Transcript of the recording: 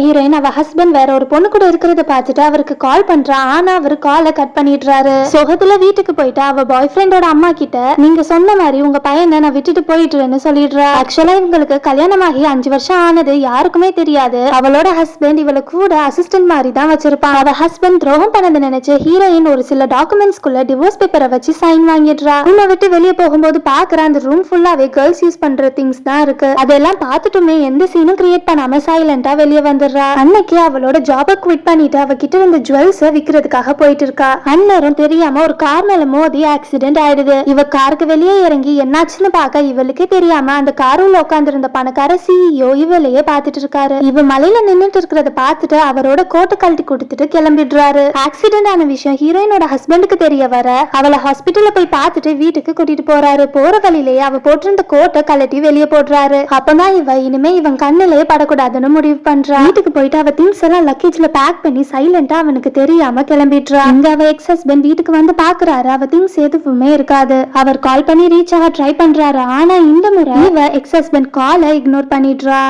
Heroine அவ husband வேற ஒரு பொண்ணு கூட இருக்கிறத பார்த்துட்டு அவருக்கு கால் பண்றா. ஆனா அவரு காலை கட் பண்ணிடுறாரு. சோகத்துல வீட்டுக்கு போயிட்டு அவ பாய் ஃப்ரெண்டோட அம்மா கிட்ட நீங்க சொன்ன மாதிரி உங்க பையனை நான் விட்டுட்டு போயிட்டுறேன்னு சொல்லிடுறா. ஆக்சுவலா இவங்களுக்கு கல்யாணமாகி 5 வருஷம் ஆனது யாருக்குமே தெரியாது. அவளோட ஹஸ்பண்ட் இவளை கூட அசிஸ்டன்ட் மாதிரி தான் வச்சிருப்பான். அவ ஹஸ்பண்ட் துரோகம் பண்ணது நினைச்சு ஹீரோயின் ஒரு சில டாக்குமெண்ட்ஸ்குள்ள டிவோர்ஸ் பேப்பரை வச்சு சைன் வாங்கிடுறா. ரூமை விட்டு வெளியே போகும்போது பாக்குற அந்த ரூம் ஃபுல்லாவே கேர்ள்ஸ் யூஸ் பண்ற திங்ஸ் தான் இருக்கு. அதெல்லாம் பார்த்துட்டுமே எந்த சீனும் கிரியேட் பண்ணாம சைலண்டா வெளியே வந்துடுறா. அன்னைக்கு அவளோட ஜாபை குவிட் பண்ணிட்டு அவகிட்ட இருந்த ஜுவல்ஸை விக்கிறதுக்காக போயிட்டு இருக்கா. அந்நேரம் தெரியாம ஒரு கார் மேல மோதி ஆக்சிடென்ட் ஆயிடுது. இவ காருக்கு வெளியே இறங்கி என்னாச்சுன்னு பார்க்க இவளுக்கே தெரியாம அந்த காருல உட்கார்ந்து இருந்த பணக்கார சிஇஓ இவளையே பார்த்துட்டு இருக்காரு. இவ மலையில நின்னுட்டு இருக்கிறத பார்த்துட்டு அவரோட கோட்டை கழட்டி கொடுத்துட்டு கிளம்பிடுறாரு. ஆக்சிடென்ட் ஆன விஷயம் ஹீரோயினோட ஹஸ்பண்டுக்கு தெரிய வர அவளை ஹாஸ்பிட்டல்ல போய் பார்த்துட்டு வீட்டுக்கு கூட்டிட்டு போறாரு. போற வழியிலேயே அவ போட்டிருந்த கோட்டை கழட்டி வெளியே போடுறாரு. அப்பதான் இவ இனிமே இவன் கண்ணிலேயே படக்கூடாதுன்னு முடிவு பண்றா. வீட்டுக்கு போயிட்டு அவ திங்ஸ் எல்லாம் லக்கேஜ்ல பேக் பண்ணி சைலண்டா அவனுக்கு தெரியாம கிளம்பிடுறா. இங்க அவ எக்ஸ் ஹஸ்பண்ட் வீட்டுக்கு வந்து பாக்குறாரு. அவ திங்ஸ் எதுவுமே இருக்காது. அவர் கால் பண்ணி ரீச் ஆக ட்ரை பண்றாரு. ஆனா இந்த முறை இவ எக்ஸ் ஹஸ்பண்ட் காலை இக்னோர் பண்ணிடுறா.